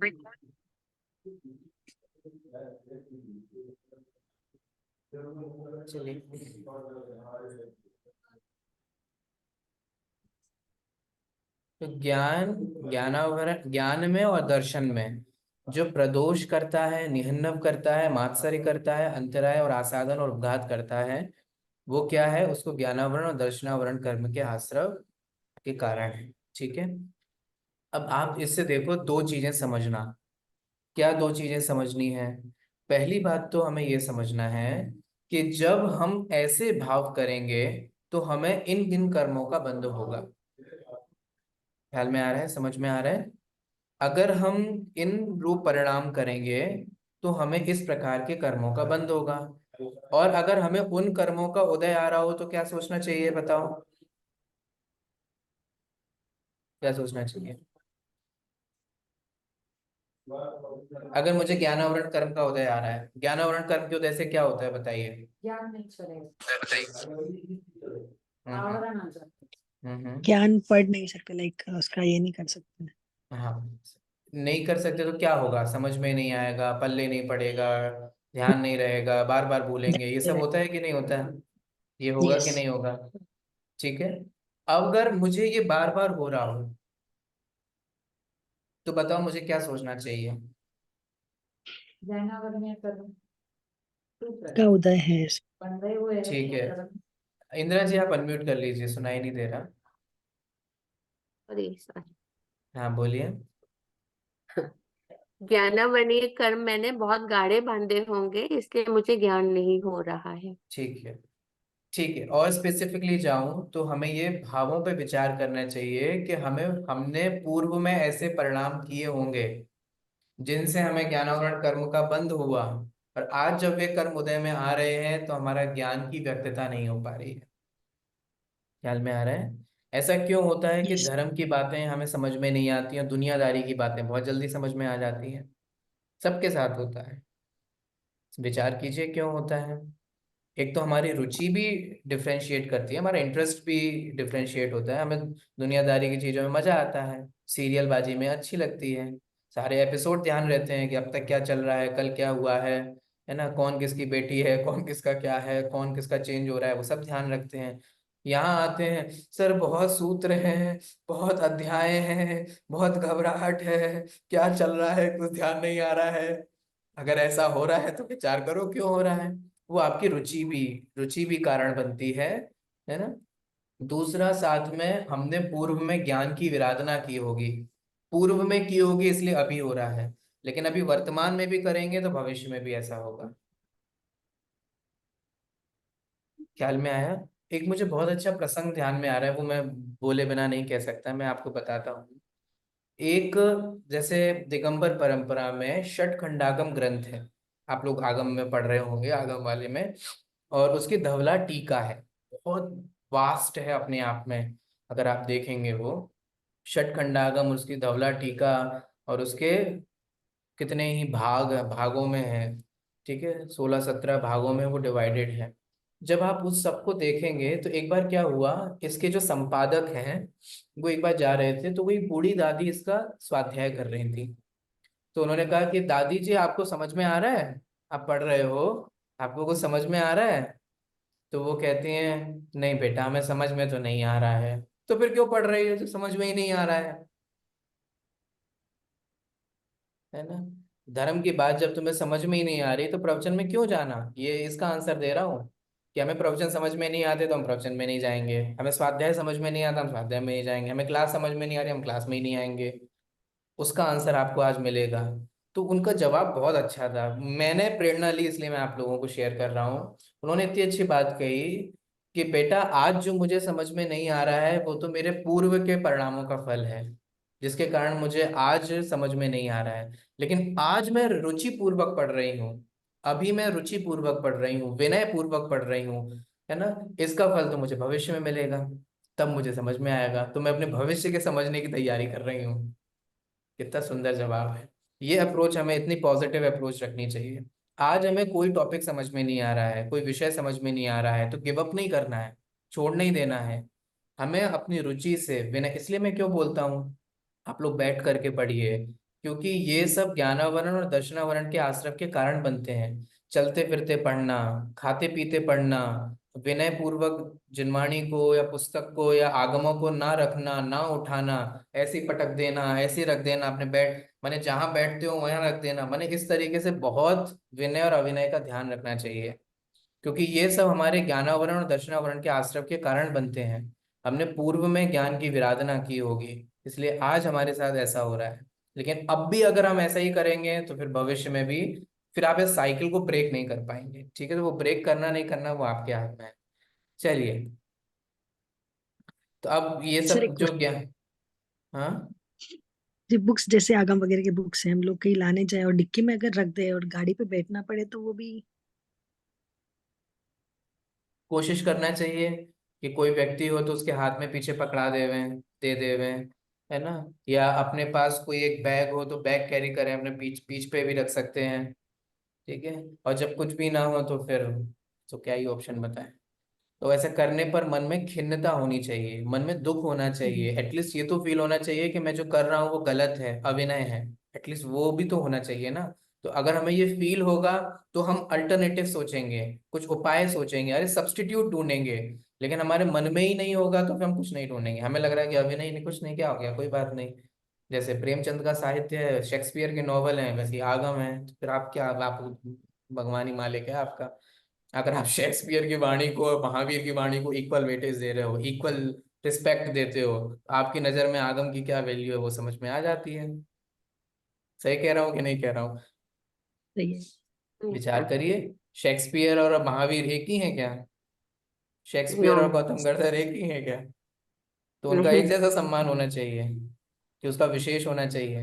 चलिए, तो ज्ञान में और दर्शन में जो प्रदोष करता है, निहन्नव करता है, मात्सर्य करता है, अंतराय और आसादन और उपघात करता है, वो क्या है? उसको ज्ञानावरण और दर्शनावरण कर्म के आश्रव के कारण है। ठीक है। अब आप इससे देखो, दो चीजें समझना। क्या दो चीजें समझनी है? पहली बात तो हमें ये समझना है कि जब हम ऐसे भाव करेंगे तो हमें इन इन कर्मों का बंध होगा। ख्याल में आ रहा है? समझ में आ रहा है? अगर हम इन रूप परिणाम करेंगे तो हमें इस प्रकार के कर्मों का बंध होगा। और अगर हमें उन कर्मों का उदय आ रहा हो तो क्या सोचना चाहिए? बताओ, क्या सोचना चाहिए? अगर मुझे ज्ञानावरण कर्म का उदय आ रहा है, ज्ञानावरण कर्म के उदय से क्या होता है बताइए? ज्ञान नहीं चलेगा, बताइए। आवरण आ जाता हम्म। ज्ञान पढ़ नहीं सकते, लाइक उसका ये नहीं कर सकते। हाँ, नहीं कर सकते तो क्या होगा? समझ में नहीं आएगा, पल्ले नहीं पड़ेगा, ध्यान नहीं रहेगा, बार बार भूलेंगे। ये सब होता है कि नहीं होता है? ये होगा यस। कि नहीं होगा? ठीक है। अब अगर मुझे ये बार बार हो रहा हो तो बताओ मुझे क्या सोचना चाहिए? है। ज्ञानावरण या कर्म का उदय है। बंधे हुए हैं ठीक ये है। कर्म। इंदिरा जी, आप अनम्यूट कर लीजिए, सुनाई नहीं दे रहा। अरे sorry। हाँ, बोलिए। ज्ञानावरणीय कर्म मैंने बहुत गाढ़े बांधे होंगे, इसलिए मुझे ज्ञान नहीं हो रहा है। ठीक है। ठीक है, और स्पेसिफिकली जाऊं तो हमें ये भावों पे विचार करना चाहिए कि हमें हमने पूर्व में ऐसे परिणाम किए होंगे जिनसे हमें ज्ञानावरण कर्म का बंध हुआ, और आज जब वे कर्म उदय में आ रहे हैं तो हमारा ज्ञान की व्यक्तता नहीं हो पा रही है। ख्याल में आ रहा है? ऐसा क्यों होता है कि यस। धर्म की बातें हमें समझ में नहीं आती हैं, दुनियादारी की बातें बहुत जल्दी समझ में आ जाती हैं? सबके साथ होता है। विचार कीजिए क्यों होता है। एक तो हमारी रुचि भी डिफरेंशिएट करती है, हमारा इंटरेस्ट भी डिफरेंशिएट होता है। हमें दुनियादारी की चीजों में मजा आता है, सीरियल बाजी में अच्छी लगती है, सारे एपिसोड ध्यान रहते हैं कि अब तक क्या चल रहा है, कल क्या हुआ है ना, कौन किसकी बेटी है, कौन किसका क्या है, कौन किसका चेंज हो रहा है, वो सब ध्यान रखते हैं। यहाँ आते हैं, सर बहुत सूत्र हैं, बहुत अध्याय हैं, बहुत घबराहट है, क्या चल रहा है कुछ ध्यान नहीं आ रहा है। अगर ऐसा हो रहा है तो विचार करो क्यों हो रहा है। वो आपकी रुचि भी कारण बनती है ना। दूसरा, साथ में हमने पूर्व में ज्ञान की विराधना की होगी, पूर्व में की होगी इसलिए अभी हो रहा है, लेकिन अभी वर्तमान में भी करेंगे तो भविष्य में भी ऐसा होगा। ख्याल में आया? एक मुझे बहुत अच्छा प्रसंग ध्यान में आ रहा है, वो मैं बोले बिना नहीं कह सकता, मैं आपको बताता हूँ। एक, जैसे दिगंबर परंपरा में षट खंडागम ग्रंथ है, आप लोग आगम में पढ़ रहे होंगे, आगम वाले में, और उसकी धवला टीका है, बहुत वास्ट है अपने आप में। अगर आप देखेंगे वो षट खंडागम, उसकी धवला टीका, और उसके कितने ही भागों में है। ठीक है, 16-17 भागों में वो डिवाइडेड है। जब आप उस सबको देखेंगे तो एक बार क्या हुआ, इसके जो संपादक हैं वो एक बार जा रहे थे तो वही बूढ़ी दादी इसका स्वाध्याय कर रही थी। तो उन्होंने कहा कि दादी जी, आपको समझ में आ रहा है? आप पढ़ रहे हो, आपको कुछ समझ में आ रहा है? तो वो कहती हैं, नहीं बेटा, हमें समझ में तो नहीं आ रहा है। तो फिर क्यों पढ़ रही हो जो समझ में ही नहीं आ रहा है ना? धर्म की बात जब तुम्हें समझ में ही नहीं आ रही तो प्रवचन में क्यों जाना? ये इसका आंसर दे रहा हूँ कि हमें प्रवचन समझ में नहीं आते तो हम प्रवचन में नहीं जाएंगे, हमें स्वाध्याय समझ में नहीं आता हम स्वाध्याय में नहीं जाएंगे, हमें क्लास समझ में नहीं आ रही हम क्लास में ही नहीं आएंगे। उसका आंसर आपको आज मिलेगा। तो उनका जवाब बहुत अच्छा था, मैंने प्रेरणा ली इसलिए मैं आप लोगों को शेयर कर रहा हूँ। उन्होंने इतनी अच्छी बात कही कि बेटा, आज जो मुझे समझ में नहीं आ रहा है वो तो मेरे पूर्व के परिणामों का फल है, जिसके कारण मुझे आज समझ में नहीं आ रहा है। लेकिन आज मैं रुचि पूर्वक पढ़ रही हूँ, अभी मैं रुचि पूर्वक पढ़ रही हूँ, विनय पूर्वक पढ़ रही हूँ, है ना। इसका फल तो मुझे भविष्य में मिलेगा, तब मुझे समझ में आएगा, तो मैं अपने भविष्य के समझने की तैयारी कर रही हूँ। कितना सुंदर जवाब है। ये अप्रोच, हमें इतनी पॉजिटिव अप्रोच रखनी चाहिए। आज हमें कोई टॉपिक समझ में नहीं आ रहा है, कोई विषय समझ में नहीं आ रहा है तो गिव अप नहीं करना है, छोड़ नहीं देना है। हमें अपनी रुचि से बिना, इसलिए मैं क्यों बोलता हूँ, आप लोग बैठ करके पढ़िए, क्योंकि ये सब ज्ञानावरण और दर्शनावरण के आश्रव के कारण बनते हैं। चलते फिरते पढ़ना, खाते पीते पढ़ना, विनय पूर्वक जिनवाणी को या पुस्तक को या आगमों को ना रखना, ना उठाना, ऐसे ही पटक देना, ऐसे ही रख देना अपने बैठ माने जहां बैठते हो वहां रख देना, माने इस तरीके से बहुत विनय और अविनय का ध्यान रखना चाहिए। क्योंकि ये सब हमारे ज्ञानावरण और दर्शनावरण के आश्रव के कारण बनते हैं। हमने पूर्व में ज्ञान की विराधना की होगी, इसलिए आज हमारे साथ ऐसा हो रहा है। लेकिन अब भी अगर हम ऐसा ही करेंगे तो फिर भविष्य में भी फिर आप इस साइकिल को ब्रेक नहीं कर पाएंगे। ठीक है, तो वो ब्रेक करना नहीं करना वो आपके हाथ में है। चलिए, तो अब ये सर सब एक जो क्वेश्चन, ज्ञान। हाँ, जी बुक्स जैसे आगम वगैरह की बुक्स हैं, हम लोग कहीं लाने जाए और डिक्की में अगर रख दे और गाड़ी पे बैठना पड़े तो वो भी। कोशिश करना चाहिए कि कोई व्यक्ति हो तो उसके हाथ में पीछे पकड़ा देवे, दे देवे, है ना। या अपने पास कोई एक बैग हो तो बैग कैरी करें, अपने पीछ पीछ पे भी रख सकते हैं। ठीक है, और जब कुछ भी ना हो तो फिर तो क्या ही ऑप्शन बताएं। तो ऐसा करने पर मन में खिन्नता होनी चाहिए, मन में दुख होना चाहिए, एटलीस्ट ये तो फील होना चाहिए कि मैं जो कर रहा हूँ वो गलत है, अविनय है। एटलीस्ट वो भी तो होना चाहिए ना। तो अगर हमें ये फील होगा तो हम अल्टरनेटिव सोचेंगे, कुछ उपाय सोचेंगे, अरे सब्स्टिट्यूट ढूंढेंगे। लेकिन हमारे मन में ही नहीं होगा तो फिर हम कुछ नहीं ढूंढेंगे। हमें लग रहा है कि अभिनय नहीं, कुछ नहीं, क्या हो गया, कोई बात नहीं। जैसे प्रेमचंद का साहित्य है, शेक्सपियर के नॉवल हैं, वैसे ही आगम है, तो फिर आप क्या, आप भगवान ही मालिक है आपका। अगर आप शेक्सपियर की वाणी को और महावीर की वाणी को इक्वल वेटेज दे रहे हो, इक्वल रिस्पेक्ट देते हो, तो आपकी नजर में आगम की क्या वैल्यू है वो समझ में आ जाती है। सही कह रहा हूँ कि नहीं कह रहा हूँ? सही है। विचार करिए, शेक्सपियर और महावीर एक ही हैं क्या? नो। शेक्सपियर और गौतम गढ़र एक ही हैं क्या? तो उनका नहीं। एक जैसा सम्मान होना चाहिए कि उसका विशेष होना चाहिए।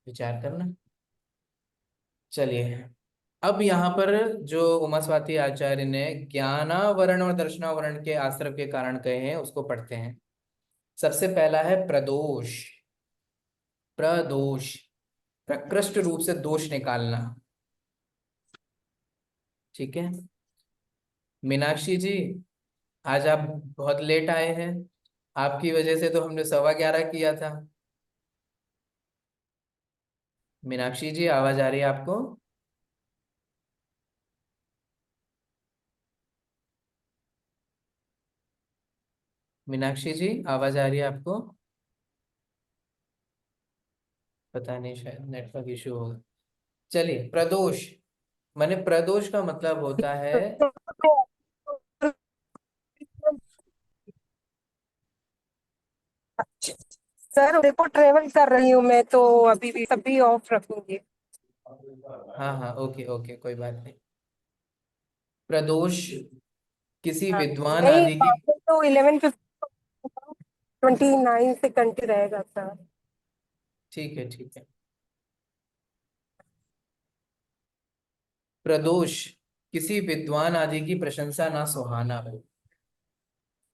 विचार करना। चलिए, अब यहाँ पर जो उमा स्वाति आचार्य ने ज्ञानावरण और दर्शनावरण के आश्रव के कारण कहे हैं उसको पढ़ते हैं। सबसे पहला है प्रदोष। प्रदोष, प्रकृष्ट रूप से दोष निकालना। ठीक है, मीनाक्षी जी, आज आप बहुत लेट आए हैं। आपकी वजह से तो हमने 11:15 किया था। मीनाक्षी जी, आवाज आ रही है आपको? मीनाक्षी जी, आवाज आ रही है आपको? पता नहीं, शायद नेटवर्क इशू होगा। चलिए, प्रदोष माने प्रदोष का मतलब होता है। सर देखो ट्रेवल कर रही हूँ मैं तो अभी भी तभी ऑफ रखूंगी। हाँ हाँ, ओके ओके, कोई बात नहीं। प्रदोष किसी हाँ विद्वान नहीं, आदि की। तो 11:29 से कंटिन्यू रहेगा सर। ठीक है, ठीक है। प्रदोष किसी विद्वान आदि की प्रशंसा ना सुहाना हो,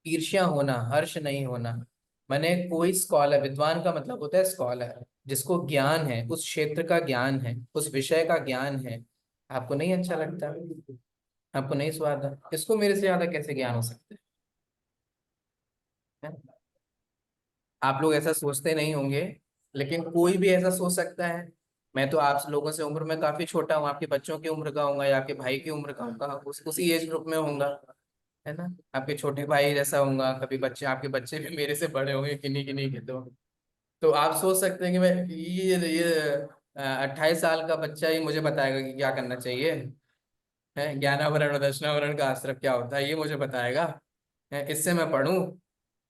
ईर्ष्या होना, हर्ष नहीं होना। माने कोई स्कॉलर, विद्वान का मतलब होता है स्कॉलर, जिसको ज्ञान है, उस क्षेत्र का ज्ञान है, उस विषय का ज्ञान है। आपको नहीं अच्छा लगता, आपको नहीं स्वाद, इसको मेरे से ज्यादा कैसे ज्ञान हो सकता है? आप लोग ऐसा सोचते नहीं होंगे, लेकिन कोई भी ऐसा सोच सकता है। मैं तो आप लोगों से उम्र में काफी छोटा हूँ, आपके बच्चों की उम्र का होऊंगा या आपके भाई की उम्र का होऊंगा, उसी एज ग्रुप में होऊंगा, है ना। आपके छोटे भाई जैसा होऊंगा, कभी बच्चे, आपके बच्चे भी मेरे से बड़े होंगे किन्हीं किन्हीं के। तो आप सोच सकते हैं कि मैं ये 28 साल का बच्चा ही मुझे बताएगा कि क्या करना चाहिए, है ज्ञानावरण और दर्शनावरण का आश्रय क्या होता है, ये मुझे बताएगा? इससे मैं पढ़ूं?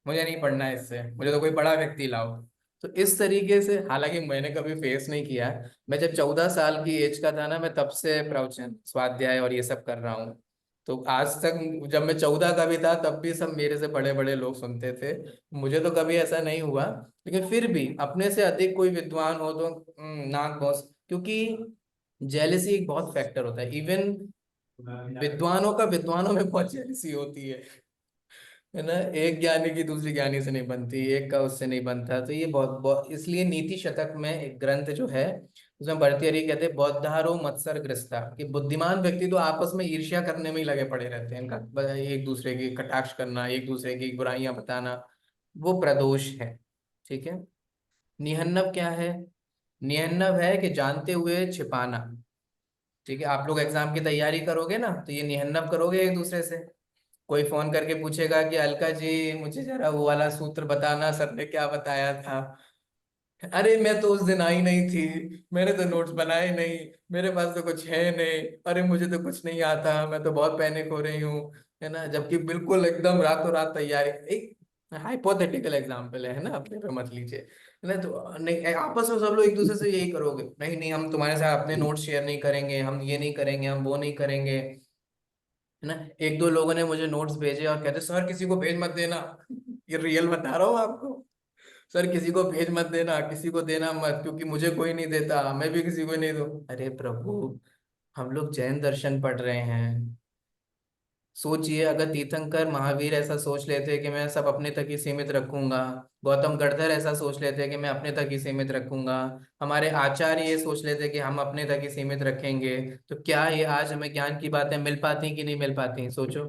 मुझे नहीं पढ़ना है इससे, मुझे तो कोई बड़ा व्यक्ति लाओ। तो इस तरीके से, हालांकि मैंने कभी फेस नहीं किया। मैं जब 14 साल की एज का था ना, मैं तब से प्रवचन स्वाध्याय और ये सब कर रहा हूँ। तो आज तक जब मैं 14 का भी था तब भी सब मेरे से बड़े बड़े लोग सुनते थे। मुझे तो कभी ऐसा नहीं हुआ। लेकिन फिर भी अपने से अधिक कोई विद्वान हो तो नाक बॉस, क्योंकि जेलेसी एक बहुत फैक्टर होता है। इवन विद्वानों का विद्वानों में बहुत जेलेसी होती है ना। एक ज्ञानी की दूसरी ज्ञानी से नहीं बनती, एक का उससे नहीं बनता। तो ये बहुत इसलिए नीति शतक में एक ग्रंथ जो है उसमें भर्तृहरि कहते हैं बौद्धारो मत्सर ग्रस्ता, कि बुद्धिमान व्यक्ति तो आपस में ईर्ष्या करने में ही लगे पड़े रहते हैं, इनका एक दूसरे की कटाक्ष करना, एक दूसरे की बुराइयां बताना, वो प्रदोष है। ठीक है। निहन्नव क्या है? निहन्नव है कि जानते हुए छिपाना। ठीक है, आप लोग एग्जाम की तैयारी करोगे ना, तो ये निहन्नव करोगे एक दूसरे से। कोई फोन करके पूछेगा कि अलका जी मुझे जरा वो वाला सूत्र बताना, सर ने क्या बताया था। अरे मैं तो उस दिन आई नहीं थी, मैंने तो नोट्स बनाए नहीं, मेरे पास तो कुछ है नहीं, अरे मुझे तो कुछ नहीं आता, मैं तो बहुत पैनिक हो रही हूँ। है ना, जबकि बिल्कुल एकदम रातों रात तैयारी। एक हाइपोथेटिकल एग्जाम्पल है ना, अपने पे मत लीजिए। है ना, तो नहीं, आपस में सब लोग एक दूसरे से यही करोगे, नहीं नहीं हम तुम्हारे साथ अपने नोट्स शेयर नहीं करेंगे, हम ये नहीं करेंगे, हम वो नहीं करेंगे। है ना, एक दो लोगों ने मुझे नोट्स भेजे और कहते सर किसी को भेज मत देना। ये रियल बता रहा हूँ आपको। सर किसी को भेज मत देना, किसी को देना मत, क्योंकि मुझे कोई नहीं देता, मैं भी किसी को नहीं दूं। अरे प्रभु, हम लोग जैन दर्शन पढ़ रहे हैं। सोचिए, अगर तीर्थंकर महावीर ऐसा सोच लेते कि मैं सब अपने तक ही सीमित रखूंगा, गौतम गढ़धर ऐसा सोच लेते कि मैं अपने तक ही सीमित रखूंगा, हमारे आचार्य ये सोच लेते कि हम अपने तक ही सीमित रखेंगे, तो क्या ये आज हमें ज्ञान की बातें मिल पाती कि नहीं मिल पाती, सोचो।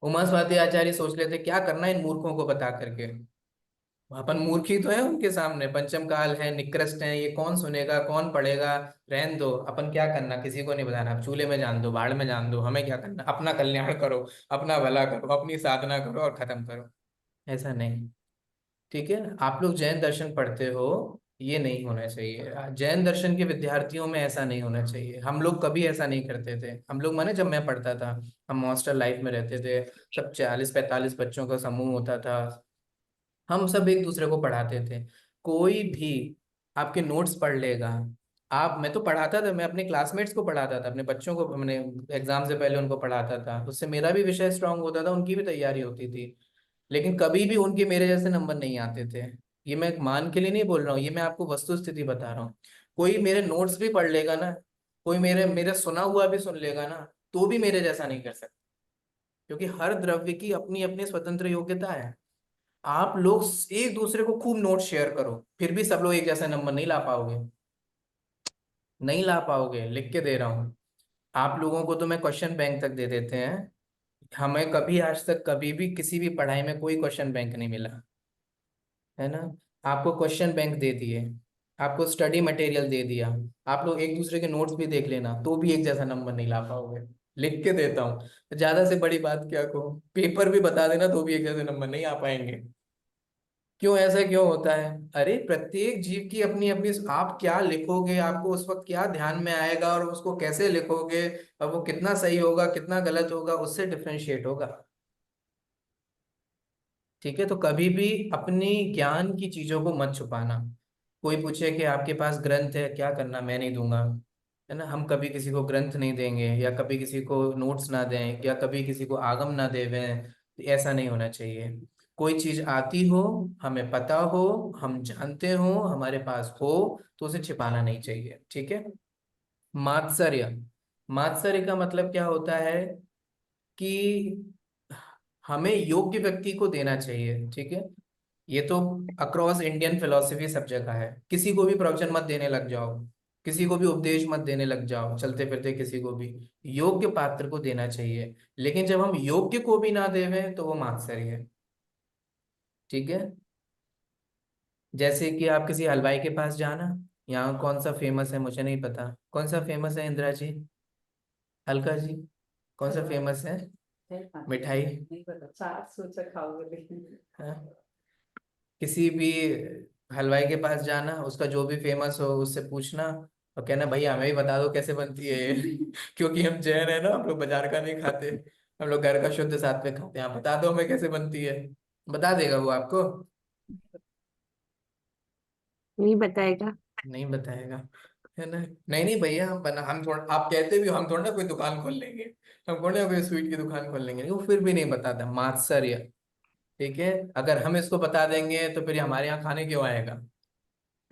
उमा स्वाति आचार्य सोच लेते क्या करना इन मूर्खों को बता करके। अपन मूर्ख ही तो है उनके सामने, पंचम काल है, निकृष्ट है, ये कौन सुनेगा कौन पढ़ेगा, रहन दो, अपन क्या करना, किसी को नहीं बताना, आप चूल्हे में जान दो, भाड़ में जान दो, हमें क्या करना, अपना कल्याण करो, अपना भला करो, अपनी साधना करो और खत्म करो। ऐसा नहीं। ठीक है, आप लोग जैन दर्शन पढ़ते हो, ये नहीं होना चाहिए। जैन दर्शन के विद्यार्थियों में ऐसा नहीं होना चाहिए। हम लोग कभी ऐसा नहीं करते थे, हम लोग माने जब मैं पढ़ता था, हम हॉस्टल लाइफ में रहते थे, सब 40-45 बच्चों का समूह होता था, हम सब एक दूसरे को पढ़ाते थे। कोई भी आपके नोट्स पढ़ लेगा। आप, मैं तो पढ़ाता था, मैं अपने क्लासमेट्स को पढ़ाता था, अपने बच्चों को, मैंने एग्जाम से पहले उनको पढ़ाता था, उससे मेरा भी विषय स्ट्रांग होता था, उनकी भी तैयारी होती थी। लेकिन कभी भी उनके मेरे जैसे नंबर नहीं आते थे। ये मैं मान के लिए नहीं बोल रहा हूँ, ये मैं आपको वस्तु स्थिति बता रहा हूँ। कोई मेरे नोट्स भी पढ़ लेगा ना, कोई मेरे मेरे सुना हुआ भी सुन लेगा ना, तो भी मेरे जैसा नहीं कर सकता। क्योंकि हर द्रव्य की अपनी अपनी स्वतंत्र योग्यता है। आप लोग एक दूसरे को खूब नोट शेयर करो, फिर भी सब लोग एक जैसा नंबर नहीं ला पाओगे। नहीं ला पाओगे, लिख के दे रहा हूँ। आप लोगों को तो मैं क्वेश्चन बैंक तक दे देते हैं, हमें कभी आज तक कभी भी किसी भी पढ़ाई में कोई क्वेश्चन बैंक नहीं मिला। है ना, आपको क्वेश्चन बैंक दे दिए, आपको स्टडी मटेरियल दे दिया, आप लोग एक दूसरे के नोट्स भी देख लेना, तो भी एक जैसा नंबर नहीं ला पाओगे। लिख के देता हूँ, ज्यादा से बड़ी बात क्या कहूँ, पेपर भी बता देना तो भी एक जैसे नंबर नहीं आ पाएंगे। क्यों, ऐसा क्यों होता है? अरे प्रत्येक जीव की अपनी अपनी, आप क्या लिखोगे, आपको उस वक्त क्या ध्यान में आएगा और उसको कैसे लिखोगे, और वो कितना सही होगा कितना गलत होगा, उससे डिफरेंशिएट होगा। ठीक है, तो कभी भी अपनी ज्ञान की चीजों को मत छुपाना। कोई पूछे कि आपके पास ग्रंथ है, क्या करना, मैं नहीं दूंगा। है ना, हम कभी किसी को ग्रंथ नहीं देंगे, या कभी किसी को नोट्स ना दें, या कभी किसी को आगम ना देवें, तो ऐसा नहीं होना चाहिए। कोई चीज आती हो, हमें पता हो, हम जानते हो, हमारे पास हो, तो उसे छिपाना नहीं चाहिए। ठीक है। मात्सर्य, मात्सर्य का मतलब क्या होता है कि हमें योग्य व्यक्ति को देना चाहिए। ठीक है, ये तो अक्रॉस इंडियन फिलोसफी सब जगह है, किसी को भी प्रवचन मत देने लग जाओ, किसी को भी उपदेश मत देने लग जाओ, चलते फिरते किसी को भी, योग्य पात्र को देना चाहिए। लेकिन जब हम योग्य को भी ना देवें तो वो मात्सर्य है। ठीक है, जैसे कि आप किसी हलवाई के पास जाना, यहाँ कौन सा फेमस है मुझे नहीं पता, कौन सा फेमस है इंदिरा जी, अलका जी, कौन सा फेमस है मिठाई? नहीं पता, चाट सोचा खाओगे लेकिन। हाँ? किसी भी हलवाई के पास जाना, उसका जो भी फेमस हो उससे पूछना, और कहना भैया हमें भी बता दो कैसे बनती है ये। क्योंकि हम जैन है ना, हम लोग बाजार का नहीं खाते, हम लोग घर का शुद्ध सात्विक में खाते हैं, आप बता दो हमें कैसे बनती है। बता देगा वो आपको? नहीं बताएगा। नहीं बताएगा। है ना, नहीं नहीं भैया हम बना, हम थोड़ा, आप कहते भी, हम थोड़ा ना कोई दुकान खोल लेंगे, हम थोड़ा ना कोई स्वीट की दुकान खोल लेंगे, वो फिर भी नहीं बताता, मात्सर्य। ठीक है, अगर हम इसको बता देंगे तो फिर ये हमारे यहाँ खाने क्यों आएगा?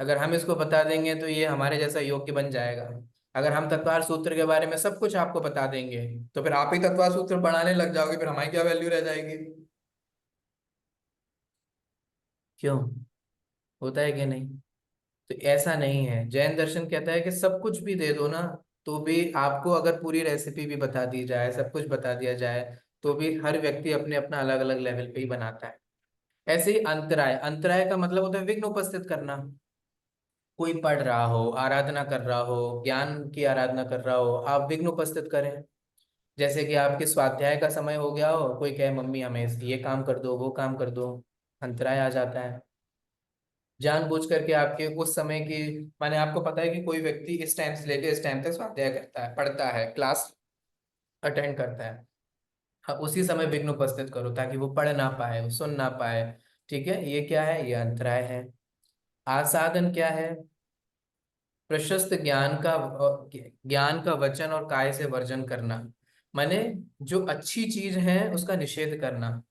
अगर हम इसको बता देंगे तो ये हमारे जैसा योग्य बन जाएगा। अगर हम तत्वार सूत्र के बारे में सब कुछ आपको बता देंगे, तो फिर आप ही तत्वार सूत्र बढ़ाने लग जाओगे, फिर हमारी क्या वैल्यू रह जाएगी? क्यों, होता है कि नहीं? तो ऐसा नहीं है, जैन दर्शन कहता है कि सब कुछ भी दे दो ना, तो भी आपको अगर पूरी रेसिपी भी बता दी जाए, सब कुछ बता दिया जाए, तो भी हर व्यक्ति अपने अपना अलग अलग लेवल पे ही बनाता है। ऐसे ही अंतराय, अंतराय का मतलब होता है विघ्न उपस्थित करना। कोई पढ़ रहा हो, आराधना कर रहा हो, ज्ञान की आराधना कर रहा हो, आप विघ्न उपस्थित करें। जैसे कि आपके स्वाध्याय का समय हो गया हो, कोई कहे मम्मी हमें ये काम कर दो, वो काम कर दो, अंतराय आ जाता है। जानबूझ करके आपके उस समय की, माने आपको पता है कि कोई व्यक्ति इस टाइम से लेकर इस टाइम तक स्वाध्याय करता है, पढ़ता है, क्लास अटेंड करता है, हाँ उसी समय विघ्न उपस्थित करो ताकि वो पढ़ ना पाए, वो सुन ना पाए। ठीक है, ये क्या है, ये अंतराय है। आसाधन क्या है, प्रशस्त ज्ञान का वचन और काय से वर्जन करना, माने जो अच्छी चीज है उसका निषेध करना।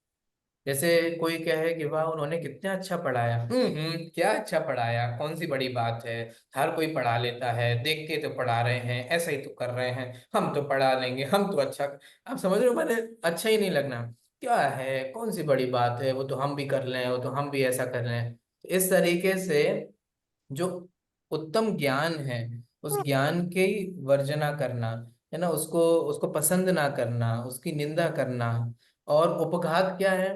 जैसे कोई कहे कि वाह उन्होंने कितना अच्छा पढ़ाया, क्या अच्छा पढ़ाया, कौन सी बड़ी बात है, हर कोई पढ़ा लेता है, देख के तो पढ़ा रहे हैं, ऐसा ही तो कर रहे हैं, हम तो पढ़ा लेंगे, हम तो अच्छा। आप समझ रहे हो, मैंने अच्छा ही नहीं लगना, क्या है, कौन सी बड़ी बात है, वो तो हम भी कर लें, वो तो हम भी ऐसा कर लें। इस तरीके से जो उत्तम ज्ञान है उस ज्ञान के वर्जना करना, है ना, उसको उसको पसंद ना करना, उसकी निंदा करना। और उपघात क्या है,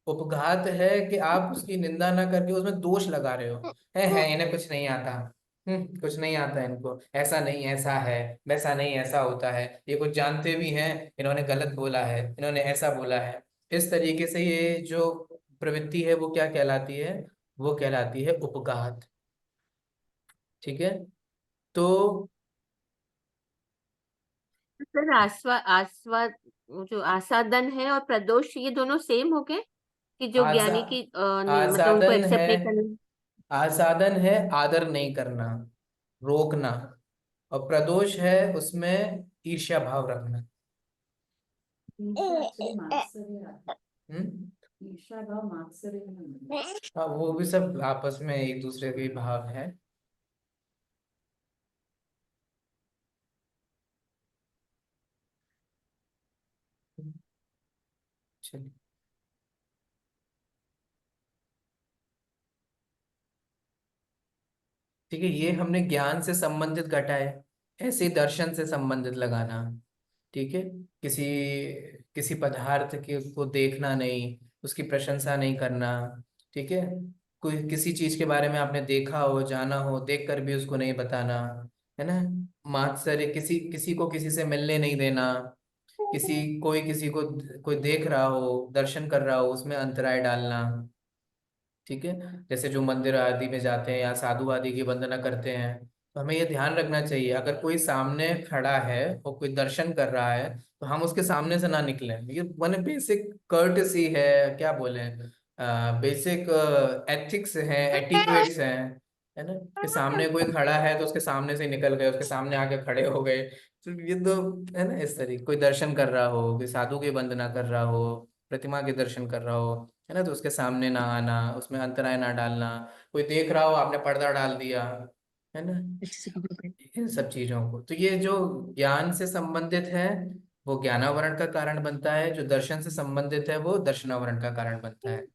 उपघात है कि आप उसकी निंदा ना करके उसमें दोष लगा रहे हो, है इन्हें कुछ नहीं आता, कुछ नहीं आता इनको, ऐसा नहीं ऐसा है, वैसा नहीं ऐसा होता है, ये कुछ जानते भी हैं, इन्होंने गलत बोला है, इन्होंने ऐसा बोला है। इस तरीके से ये जो प्रवृत्ति है वो क्या कहलाती है, वो कहलाती है उपघात। ठीक है, तो सर वो जो आसादन है और प्रदोष, ये दोनों सेम हो गए कि जो आसा ज्ञानी की मतलब उनको आसादन है, एक्सेप्ट नहीं करना। आसादन है आदर नहीं करना, रोकना, और प्रदोष है उसमें ईर्ष्या भाव रखना। ईर्ष्या actually मात्सर्य आता है। हम्म, ईर्ष्या भाव मात्सर्य नहीं है। हाँ वो भी सब आपस में एक दूसरे के भाव है। चलिए, ठीक है, ये हमने ज्ञान से संबंधित घटाए, ऐसे ही दर्शन से संबंधित लगाना। ठीक है, किसी किसी पदार्थ के को देखना नहीं, उसकी प्रशंसा नहीं करना। ठीक है, कोई किसी चीज के बारे में आपने देखा हो, जाना हो, देख कर भी उसको नहीं बताना, है ना। मात्सर्य, किसी किसी को किसी से मिलने नहीं देना, किसी को कोई देख रहा हो, दर्शन कर रहा हो, उसमें अंतराय डालना। ठीक है, जैसे जो मंदिर आदि में जाते हैं या साधु आदि की वंदना करते हैं, तो हमें ये ध्यान रखना चाहिए, अगर कोई सामने खड़ा है और कोई दर्शन कर रहा है तो हम उसके सामने से ना निकलें। ये मैंने बेसिक कर्टसी है, क्या बोले, बेसिक एथिक्स है, एटिक्वेट्स हैं, है ना, कि सामने कोई खड़ा है तो उसके सामने से निकल गए, उसके सामने आके खड़े हो गए। तो ये तो, है ना, इस तरीके कोई दर्शन कर रहा हो, कोई साधु की वंदना कर रहा हो, प्रतिमा के दर्शन कर रहा हो, है ना, तो उसके सामने ना आना, उसमें अंतराय ना डालना। कोई देख रहा हो, आपने पर्दा डाल दिया, है ना, अच्छे से कपड़े पहन। इन सब चीजों को, तो ये जो ज्ञान से संबंधित है वो ज्ञानावरण का कारण बनता है, जो दर्शन से संबंधित है वो दर्शनावरण का कारण बनता है।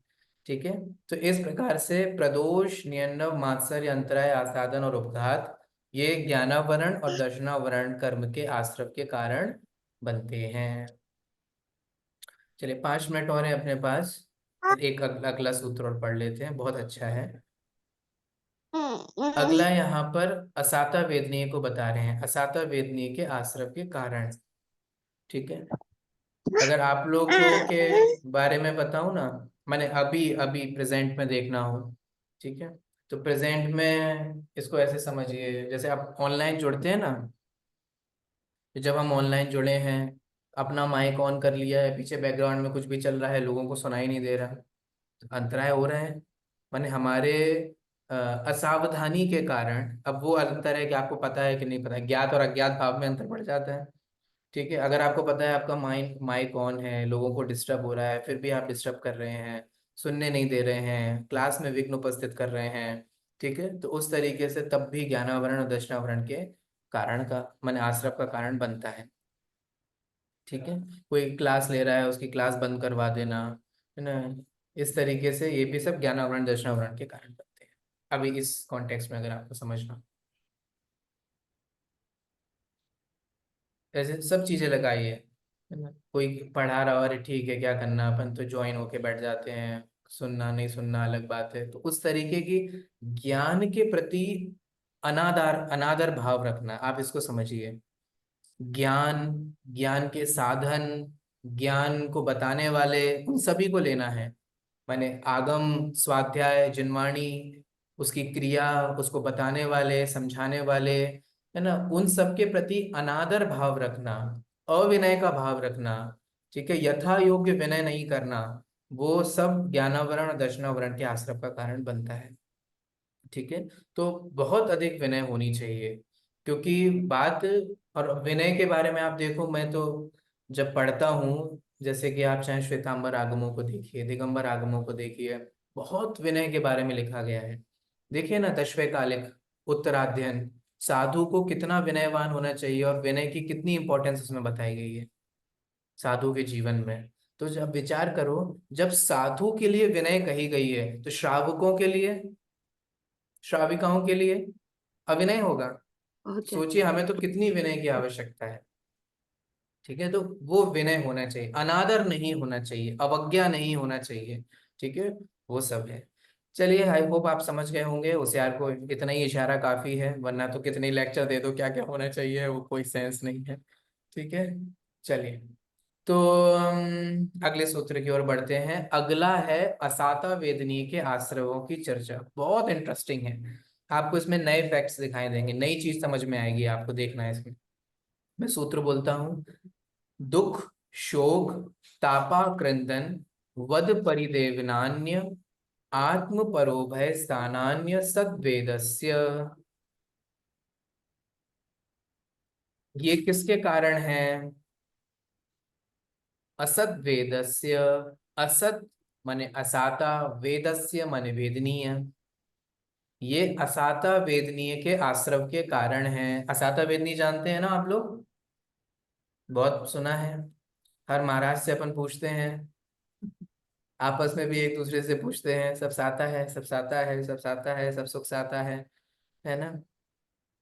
ठीक है, तो इस प्रकार से प्रदोष, नियंडव, मात्सर्य, अंतराय, आसादन और उपघात, ये ज्ञानावरण और दर्शनावरण कर्म के आश्रव के कारण बनते हैं। चलिए 5 मिनट और है अपने पास, एक अगला सूत्र और पढ़ लेते हैं, बहुत अच्छा है। अगला यहाँ पर असाता वेदनीय को बता रहे हैं, असाता वेदनीय के आश्रव के कारण। ठीक है, अगर आप लोगों के बारे में बताऊं ना, मैंने अभी अभी प्रेजेंट में देखना हो, ठीक है, तो प्रेजेंट में इसको ऐसे समझिए, जैसे आप ऑनलाइन जुड़ते हैं ना, तो जब हम ऑनलाइन जुड़े हैं, अपना माइक ऑन कर लिया है, पीछे बैकग्राउंड में कुछ भी चल रहा है, लोगों को सुनाई नहीं दे रहा, तो अंतराय हो रहे हैं, माने हमारे असावधानी के कारण। अब वो अंतर है कि आपको पता है कि नहीं पता है, ज्ञात और अज्ञात भाव में अंतर पड़ जाता है। ठीक है, अगर आपको पता है आपका माइक माइक ऑन है, लोगों को डिस्टर्ब हो रहा है, फिर भी आप डिस्टर्ब कर रहे हैं, सुनने नहीं दे रहे हैं, क्लास में विघ्न उपस्थित कर रहे हैं, ठीक है, तो उस तरीके से तब भी ज्ञानावरण और दर्शनावरण के कारण का, माने आश्रव का कारण बनता है। ठीक है, कोई क्लास ले रहा है, उसकी क्लास बंद करवा देना, है ना, इस तरीके से ये भी सब ज्ञानावरण दर्शनावरण के कारण बनते हैं। अभी इस कॉन्टेक्स्ट में अगर आपको समझना हो। ऐसे सब चीजें लगाई है ना, कोई पढ़ा रहा हो, अरे ठीक है क्या करना, अपन तो ज्वाइन होके बैठ जाते हैं, सुनना नहीं सुनना अलग बात है, तो उस तरीके की ज्ञान के प्रति अनादर अनादर भाव रखना, आप इसको समझिए। ज्ञान, ज्ञान के साधन, ज्ञान को बताने वाले, उन सभी को लेना है। माने आगम, स्वाध्याय, जिनवाणी, उसकी क्रिया, उसको बताने वाले, समझाने वाले, है ना, उन सब के प्रति अनादर भाव रखना, अविनय का भाव रखना, ठीक है, यथा योग्य विनय नहीं करना, वो सब ज्ञानावरण और दर्शनावरण के आश्रम का कारण बनता है। ठीक है, तो बहुत अधिक विनय होनी चाहिए, क्योंकि बात, और विनय के बारे में आप देखो, मैं तो जब पढ़ता हूँ, जैसे कि आप चाहे श्वेतांबर आगमों को देखिए, दिगंबर आगमों को देखिए, बहुत विनय के बारे में लिखा गया है। देखिए ना, दशवैकालिक, उत्तराध्ययन, साधु को कितना विनयवान होना चाहिए और विनय की कितनी इंपॉर्टेंस उसमें बताई गई है साधु के जीवन में। तो जब विचार करो, जब साधु के लिए विनय कही गई है, तो श्रावकों के लिए, श्राविकाओं के लिए अविनय होगा। बहुत ज्यादा। सोचिए, हमें तो कितनी विनय की आवश्यकता है। ठीक है, तो वो विनय होना चाहिए, अनादर नहीं होना चाहिए, अवज्ञा नहीं होना चाहिए। ठीक है, वो सब है। चलिए, आई होप आप समझ गए होंगे। होशियार को इतना ही इशारा काफी है, वरना तो कितने लेक्चर दे दो क्या क्या होना चाहिए, वो कोई सेंस नहीं है। ठीक है, चलिए, तो अगले सूत्र की ओर बढ़ते हैं। अगला है असाता वेदनीय के आश्रवों की चर्चा। बहुत इंटरेस्टिंग है, आपको इसमें नए फैक्ट्स दिखाई देंगे, नई चीज समझ में आएगी, आपको देखना है इसमें। मैं सूत्र बोलता हूँ। दुख, शोक, तापा क्रंदन, वद परिदेवनान्य, आत्म परोभय स्थानान्य सद्वेदस्य। ये किसके कारण है? असद वेदस्य। असत माने असाता, वेदस्य माने वेदनीय। ये असाता वेदनीय के आश्रव के कारण है। असाता वेदनीय जानते हैं ना आप लोग? बहुत सुना है, हर महाराज से अपन पूछते हैं, आपस में भी एक दूसरे से पूछते हैं, सब साता है, सब साता है, सब साता है, सब सुख साता है ना?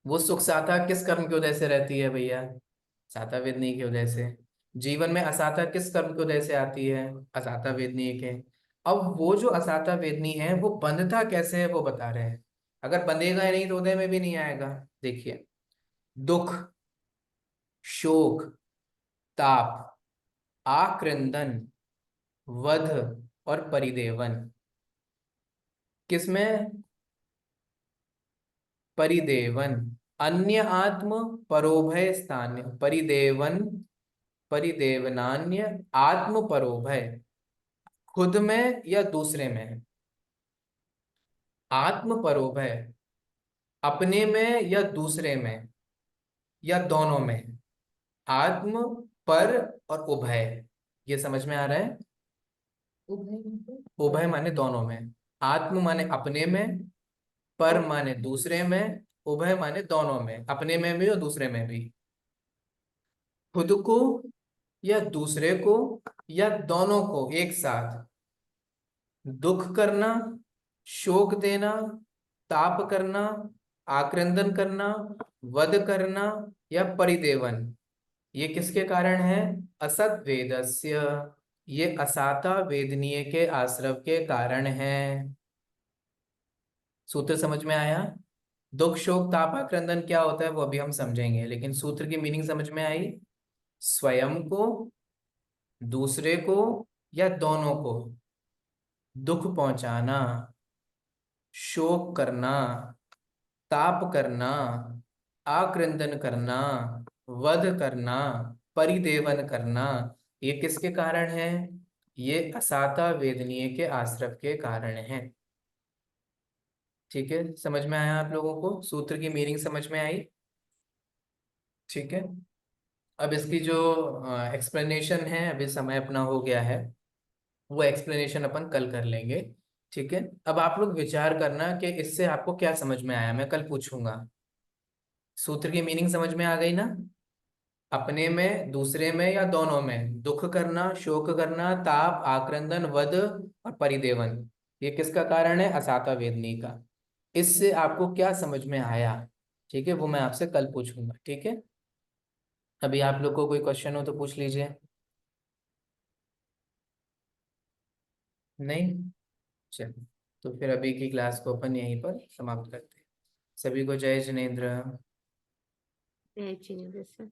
वो सुख साता किस कर्म की वजह से रहती है भैया? साता वेदनी की वजह से। जीवन में असाता किस कर्म की वजह से आती है? असाता वेदनी के। अब वो जो असाता वेदनी है, वो बंधता कैसे है वो बता रहे हैं। अगर बंधेगा ही नहीं तो उदय में भी नहीं आएगा। देखिए, दुख, शोक, ताप, आक्रंदन, वध और परिदेवन। किसमें? परिदेवन। अन्य आत्म परोभय स्थान्य, परिदेवन, परिदेवनान्य, आत्म परोभय, खुद में या दूसरे में। आत्म परोभय, अपने में या दूसरे में, या दोनों में। आत्म, पर और उभय, ये समझ में आ रहा है? उभय माने दोनों में। आत्म माने अपने में, पर माने दूसरे में, उभय माने दोनों में, अपने में भी और दूसरे में भी। खुद को या दूसरे को या दोनों को एक साथ दुख करना, शोक देना, ताप करना, आक्रंदन करना, वध करना या परिदेवन, ये किसके कारण है? असत वेदस्य, ये असाता वेदनीय के आश्रव के कारण है। सूत्र समझ में आया? दुख, शोक, ताप, आक्रंदन क्या होता है वो अभी हम समझेंगे, लेकिन सूत्र की मीनिंग समझ में आई? स्वयं को, दूसरे को या दोनों को दुख पहुंचाना, शोक करना, ताप करना, आक्रंदन करना, वध करना, परिदेवन करना, ये किसके कारण है? ये असाता वेदनीय के आश्रव के कारण है। ठीक है, समझ में आया आप लोगों को? सूत्र की मीनिंग समझ में आई? ठीक है, अब इसकी जो एक्सप्लेनेशन है, अभी समय अपना हो गया है, वो एक्सप्लेनेशन अपन कल कर लेंगे। ठीक है, अब आप लोग विचार करना कि इससे आपको क्या समझ में आया, मैं कल पूछूंगा। सूत्र की मीनिंग समझ में आ गई ना? अपने में, दूसरे में या दोनों में दुख करना, शोक करना, ताप, आक्रंदन, वध और परिदेवन, ये किसका कारण है? असाता वेदनी का। इससे आपको क्या समझ में आया? ठीक है, वो मैं आपसे कल पूछूंगा। ठीक है, अभी आप लोग को कोई क्वेश्चन हो तो पूछ लीजिए। नहीं? चलिए, तो फिर अभी की क्लास को अपन यहीं पर समाप्त करते हैं। सभी को जय जिनेन्द्र। जय जिनेन्द्र सर।